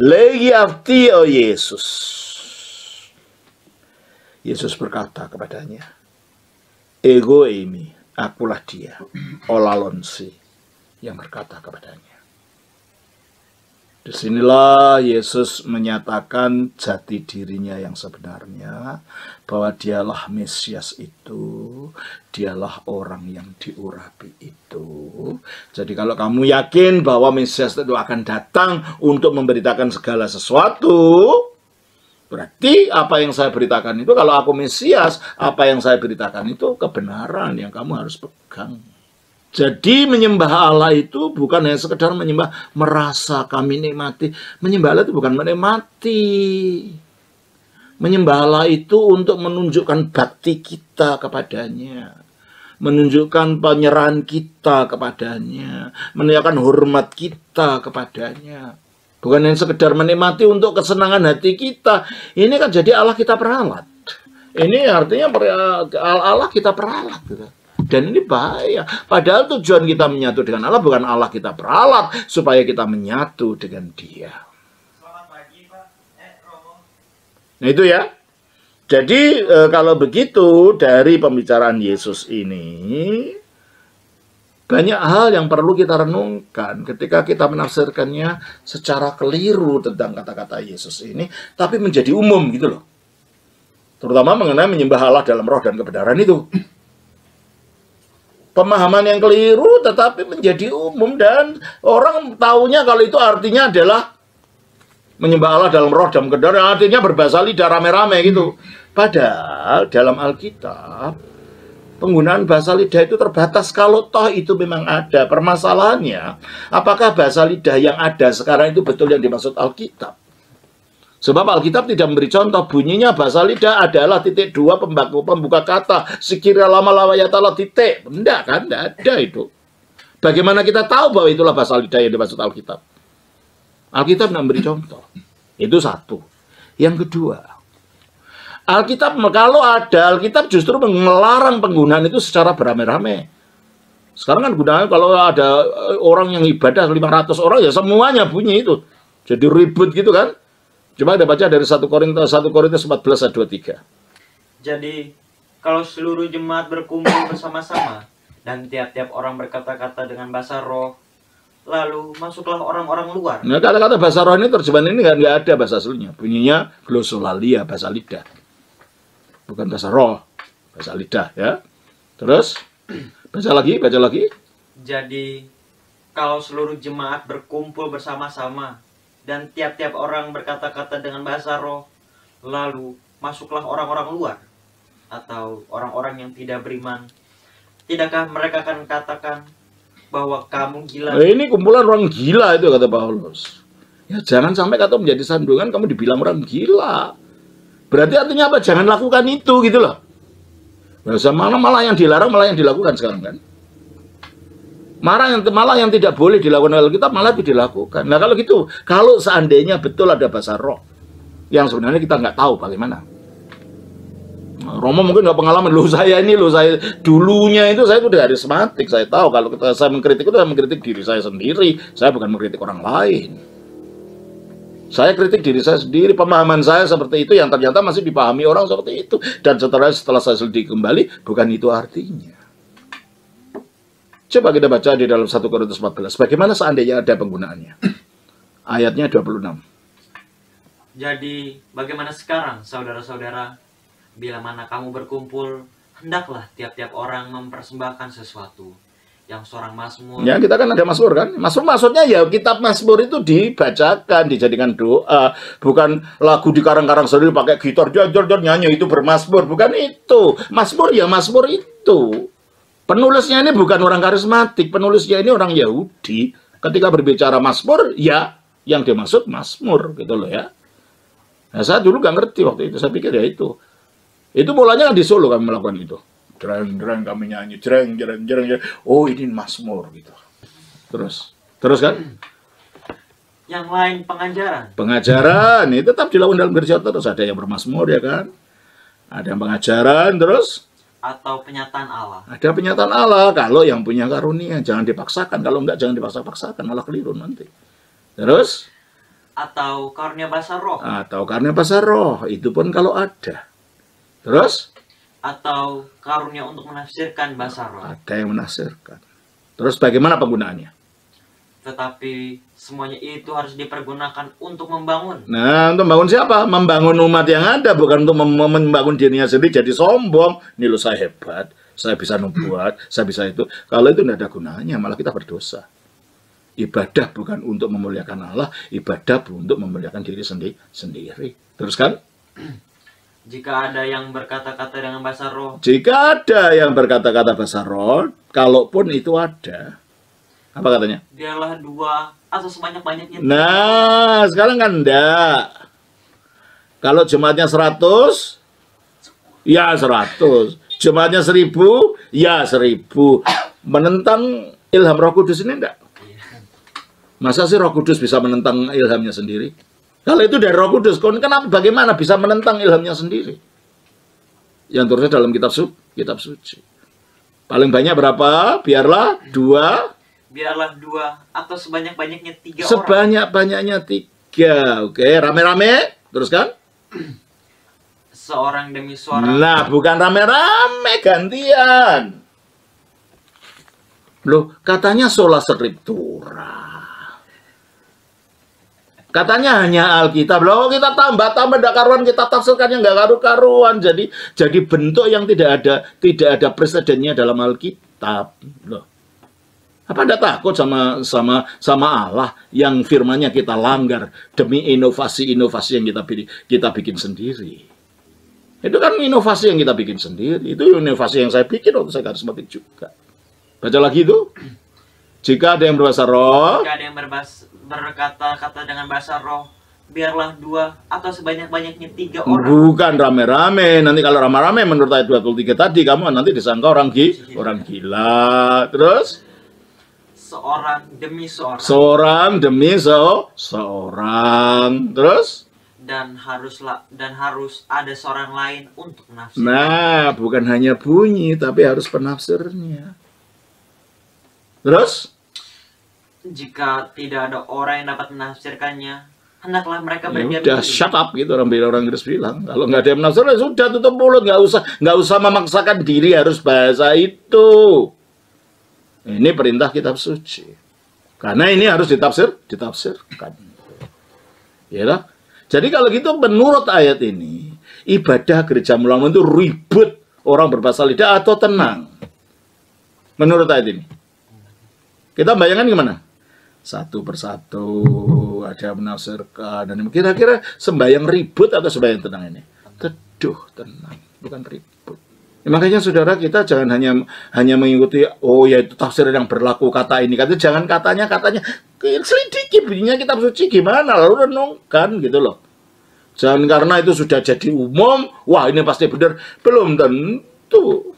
Legi afti o Yesus. Yesus berkata kepadanya, Ego eimi, akulah dia, olalonsi, yang berkata kepadanya. Disinilah Yesus menyatakan jati dirinya yang sebenarnya, bahwa dialah Mesias itu, dialah orang yang diurapi itu. Jadi kalau kamu yakin bahwa Mesias itu akan datang untuk memberitakan segala sesuatu, berarti apa yang saya beritakan itu, kalau aku Mesias, apa yang saya beritakan itu kebenaran yang kamu harus pegang. Jadi menyembah Allah itu bukan hanya sekedar menyembah, merasa kami nikmati. Menyembah Allah itu bukan menikmati. Menyembah Allah itu untuk menunjukkan bakti kita kepadanya. Menunjukkan penyerahan kita kepadanya. Menunjukkan hormat kita kepadanya. Bukan hanya sekedar menikmati untuk kesenangan hati kita. Ini kan jadi Allah kita peralat. Ini artinya Allah kita peralat. Gitu. Dan ini bahaya. Padahal tujuan kita menyatu dengan Allah bukan Allah kita peralat supaya kita menyatu dengan Dia. Selamat pagi, Pak. Romo. Nah itu ya. Jadi kalau begitu dari pembicaraan Yesus ini banyak hal yang perlu kita renungkan ketika kita menafsirkannya secara keliru tentang kata-kata Yesus ini, tapi menjadi umum gitu loh. Terutama mengenai menyembah Allah dalam roh dan kebenaran itu. Pemahaman yang keliru tetapi menjadi umum dan orang taunya kalau itu artinya adalah menyembah Allah dalam roh dan kebenaran, artinya berbahasa lidah rame-rame gitu. Padahal dalam Alkitab penggunaan bahasa lidah itu terbatas kalau toh itu memang ada. Permasalahannya, apakah bahasa lidah yang ada sekarang itu betul yang dimaksud Alkitab? Sebab Alkitab tidak memberi contoh. Bunyinya bahasa lidah adalah titik dua pembuka kata. Sekira lama lawayatala titik. Enggak kan? Enggak ada itu. Bagaimana kita tahu bahwa itulah bahasa lidah yang dimaksud Alkitab? Alkitab tidak memberi contoh. Itu satu. Yang kedua, Alkitab, kalau ada, Alkitab justru melarang penggunaan itu secara beramai-ramai. Sekarang kan gunanya kalau ada orang yang ibadah 500 orang ya semuanya bunyi itu. Jadi ribut gitu kan. Coba kita baca dari 1 Korintus 14 ayat 23. Jadi, kalau seluruh jemaat berkumpul bersama-sama dan tiap-tiap orang berkata-kata dengan bahasa roh, lalu masuklah orang-orang luar. Nah, kata-kata bahasa roh ini terjemahan ini nggak ada bahasa aslinya. Bunyinya glosolalia, bahasa lidah. Bukan bahasa roh, bahasa lidah ya. Terus baca lagi. Jadi, kalau seluruh jemaat berkumpul bersama-sama dan tiap-tiap orang berkata-kata dengan bahasa roh, lalu masuklah orang-orang luar atau orang-orang yang tidak beriman. Tidakkah mereka akan katakan bahwa kamu gila? Nah, ini kumpulan orang gila itu kata Paulus. Ya jangan sampai kata menjadi sandungan kamu dibilang orang gila. Berarti artinya apa? Jangan lakukan itu gitu loh. Malah yang dilarang malah yang dilakukan sekarang kan. Malah yang tidak boleh dilakukan oleh kita malah dilakukan. Nah kalau gitu, kalau seandainya betul ada bahasa roh yang sebenarnya kita nggak tahu bagaimana. Romo mungkin nggak pengalaman. Saya dulunya itu saya udah karismatik. Saya tahu kalau saya mengkritik itu saya mengkritik diri saya sendiri. Saya bukan mengkritik orang lain. Saya kritik diri saya sendiri. Pemahaman saya seperti itu yang ternyata masih dipahami orang seperti itu. Dan setelah saya selidiki kembali, bukan itu artinya. Coba kita baca di dalam 1 Korintus 14. Bagaimana seandainya ada penggunaannya? Ayatnya 26. Jadi, bagaimana sekarang, saudara-saudara? Bila mana kamu berkumpul, hendaklah tiap-tiap orang mempersembahkan sesuatu. Yang seorang mazmur. Ya, kita kan ada mazmur kan? Mazmur maksudnya ya kitab mazmur itu dibacakan, dijadikan doa. Bukan lagu dikarang-karang sendiri pakai gitar, nyanyi itu bermazmur. Bukan itu. Mazmur ya mazmur itu. Penulisnya ini bukan orang karismatik, penulisnya ini orang Yahudi. Ketika berbicara mazmur, ya yang dimaksud mazmur, gitu loh ya. Nah, saya dulu gak ngerti waktu itu, saya pikir ya itu. Itu mulanya kan di Solo kami melakukan itu. Jreng kami nyanyi, jreng. Oh ini mazmur gitu. Terus kan? Yang lain pengajaran. Pengajaran ini tetap dilakukan dalam gereja terus. Ada yang bermazmur ya kan. Ada yang pengajaran terus. Atau penyataan Allah. Ada penyataan Allah. Kalau yang punya karunia jangan dipaksakan. Kalau enggak jangan dipaksa-paksakan. Malah keliru nanti. Terus. Atau karunia bahasa roh. Atau karunia bahasa roh. Itu pun kalau ada. Terus. Atau karunia untuk menafsirkan bahasa roh. Ada yang menafsirkan. Terus bagaimana penggunaannya? Tetapi semuanya itu harus dipergunakan untuk membangun. Nah, untuk membangun siapa? Membangun umat yang ada, bukan untuk membangun dirinya sendiri jadi sombong. Ini loh saya hebat, saya bisa nubuat, saya bisa itu. Kalau itu tidak ada gunanya, malah kita berdosa. Ibadah bukan untuk memuliakan Allah, ibadah untuk memuliakan diri sendiri. Terus kan? Jika ada yang berkata-kata dengan bahasa roh. Jika ada yang berkata-kata bahasa roh, kalaupun itu ada. Apa katanya? Biarlah 2 atau sebanyak-banyaknya. Nah, sekarang kan enggak. Kalau jemaatnya 100, ya 100. Jemaatnya 1000, ya 1000. Menentang ilham Roh Kudus ini enggak? Masa sih Roh Kudus bisa menentang ilhamnya sendiri? Kalau itu dari Roh Kudus, kenapa bagaimana bisa menentang ilhamnya sendiri? Yang terusnya dalam kitab suci. Paling banyak berapa? Biarlah 2. Biarlah 2 atau sebanyak-banyaknya 3 orang. Sebanyak-banyaknya 3. Oke, rame-rame. Teruskan. Seorang demi seorang. Nah, bukan rame-rame, gantian. Loh, katanya sola scriptura. Katanya hanya Alkitab. Loh, kita tambah-tambah ndak karuan, kita tafsirkannya nggak karu-karuan. Jadi bentuk yang tidak ada presidennya dalam Alkitab. Loh. Apa Anda takut sama Allah yang firman-Nya kita langgar demi inovasi-inovasi yang kita bikin sendiri? Itu kan inovasi yang kita bikin sendiri. Itu inovasi yang saya bikin waktu saya karismatik juga. Baca lagi itu. Jika ada yang berbahasa roh. Jika ada yang berkata-kata dengan bahasa roh, biarlah 2 atau sebanyak-banyaknya 3 orang. Bukan rame-rame. Nanti kalau rame-rame menurut ayat 23 tadi, kamu nanti disangka orang gila. Terus? Seorang demi seorang. Seorang demi seorang. Terus? Dan harus ada seorang lain untuk menafsirkan. Nah, bukan hanya bunyi, tapi harus penafsirnya. Terus? Jika tidak ada orang yang dapat menafsirkannya, hendaklah mereka Ya berdiam udah, diri. shut up gitu orang Inggris bilang. Kalau nggak ada yang menafsir, ya sudah tutup mulut, nggak usah memaksakan diri harus bahasa itu. Ini perintah kitab suci. Karena ini harus ditafsirkan. Ya lah. Jadi kalau gitu menurut ayat ini, ibadah gereja Mulaman itu ribut, orang berbahasa lidah atau tenang. Menurut ayat ini. Kita bayangkan gimana? Satu persatu ada menafsirkan, dan kira-kira sembahyang ribut atau sembahyang tenang ini? Teduh, tenang, bukan ribut. Ya, makanya saudara, kita jangan hanya mengikuti ya itu tafsir yang berlaku kata ini, jangan katanya selidiki bunyinya kitab suci gimana, lalu renungkan gitu loh. Jangan karena itu sudah jadi umum, wah ini pasti benar, belum tentu.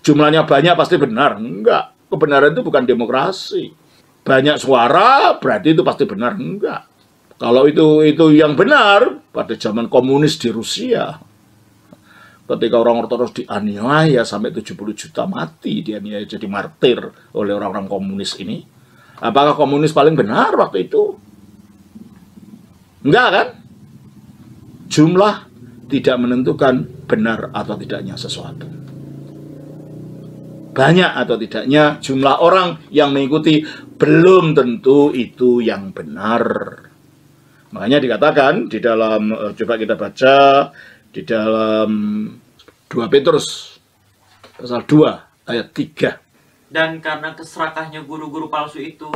Jumlahnya banyak pasti benar, enggak. Kebenaran itu bukan demokrasi. Banyak suara berarti itu pasti benar, enggak. Kalau itu yang benar pada zaman komunis di Rusia. Ketika orang ortodoks dianiaya sampai 70 juta mati, dianiaya jadi martir oleh orang-orang komunis ini. Apakah komunis paling benar waktu itu? Enggak kan? Jumlah tidak menentukan benar atau tidaknya sesuatu. Banyak atau tidaknya jumlah orang yang mengikuti belum tentu itu yang benar. Makanya dikatakan di dalam, coba kita baca di dalam 2 Petrus pasal 2 ayat 3. Dan karena keserakahnya guru-guru palsu itu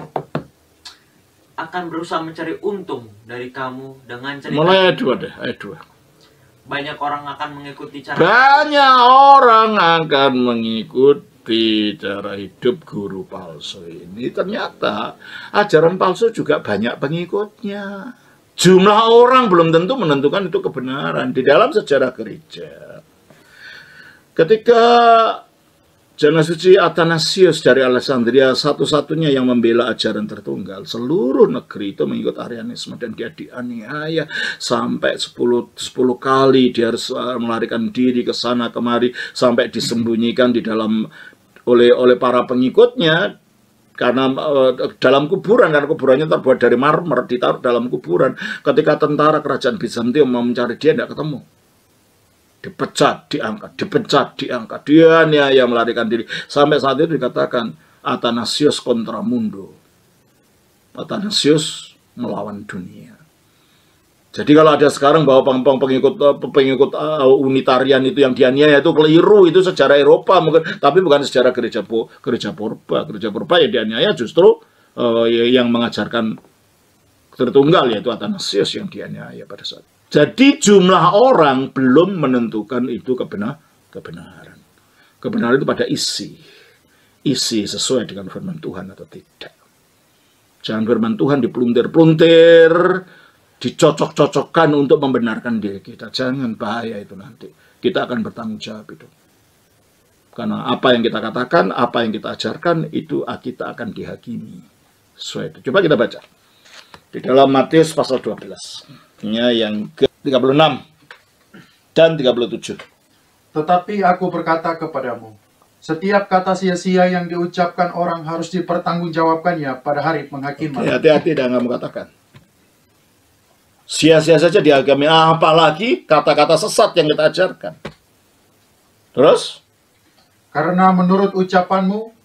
akan berusaha mencari untung dari kamu dengan cerita. Mulai ayat 2 deh, ayat 2. Banyak orang akan mengikuti cara. Banyak orang akan mengikuti cara hidup guru palsu ini. Ternyata ajaran palsu juga banyak pengikutnya. Jumlah orang belum tentu menentukan itu kebenaran. Di dalam sejarah gereja, ketika Jemaat suci Athanasius dari Alexandria satu-satunya yang membela ajaran Tritunggal. Seluruh negeri itu mengikut Arianisme dan dia dianiaya sampai 10 kali. Dia harus melarikan diri ke sana kemari sampai disembunyikan di dalam oleh para pengikutnya karena dalam kuburan, karena kuburannya terbuat dari marmer, ditaruh dalam kuburan. Ketika tentara kerajaan Bizantium mau mencari dia, tidak ketemu. Dipecat, diangkat, dia yang melarikan diri. Sampai saat itu dikatakan Athanasius kontra mundo. Athanasius melawan dunia. Jadi kalau ada sekarang bahwa pengikut unitarian itu yang dianiaya itu keliru, itu sejarah Eropa mungkin, tapi bukan sejarah gereja purba. Gereja purba yang dianiaya justru yang mengajarkan Tritunggal, yaitu Athanasius yang dianiaya pada saat. Jadi jumlah orang belum menentukan itu kebenaran. Kebenaran itu pada isi sesuai dengan firman Tuhan atau tidak. Jangan firman Tuhan dipeluntir-peluntir, dicocok-cocokkan untuk membenarkan diri kita. Jangan, bahaya itu nanti. Kita akan bertanggung jawab itu. Karena apa yang kita katakan, apa yang kita ajarkan, itu kita akan dihakimi. Sesuai itu. Coba kita baca. Di dalam Matius pasal 12. Yang ke-36 dan 37. Tetapi aku berkata kepadamu, setiap kata sia-sia yang diucapkan orang harus dipertanggungjawabkannya pada hari penghakiman. Hati-hati dan kamu katakan. Sia-sia saja dihakimi, apalagi kata-kata sesat yang kita ajarkan. Terus? Karena menurut ucapanmu,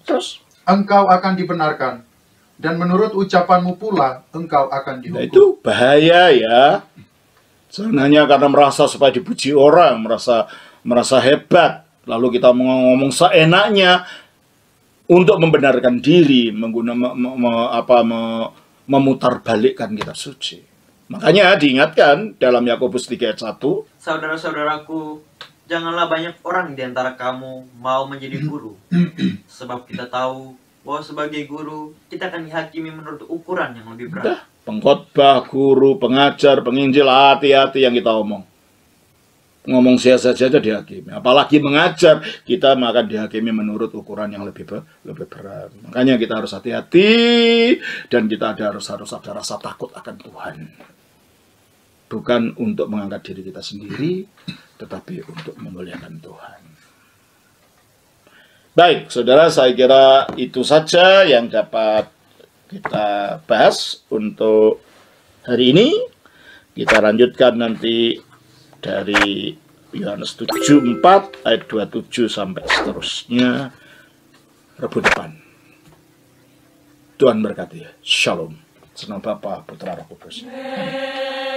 Terus? engkau akan dibenarkan. Dan menurut ucapanmu pula, engkau akan dihukum. Nah, itu bahaya ya. Jangan hanya karena merasa supaya dipuji orang, merasa hebat, lalu kita ngomong seenaknya untuk membenarkan diri, memutarbalikkan kitab suci. Makanya diingatkan dalam Yakobus 3 ayat 1. Saudara-saudaraku, janganlah banyak orang di antara kamu mau menjadi guru. Sebab kita tahu bahwa sebagai guru, kita akan dihakimi menurut ukuran yang lebih berat. Pengkhotbah, guru, pengajar, penginjil, hati-hati yang kita omong. Ngomong sia-sia saja dihakimi. Apalagi mengajar, kita akan dihakimi menurut ukuran yang lebih berat. Makanya kita harus hati-hati, dan kita harus ada rasa takut akan Tuhan. Bukan untuk mengangkat diri kita sendiri, tetapi untuk memuliakan Tuhan. Baik, saudara, saya kira itu saja yang dapat kita bahas untuk hari ini. Kita lanjutkan nanti dari Yohanes 7:4 ayat 27 sampai seterusnya Rabu depan. Tuhan berkati. Shalom. Senang Bapa, Putra, Roh Kudus. Amin.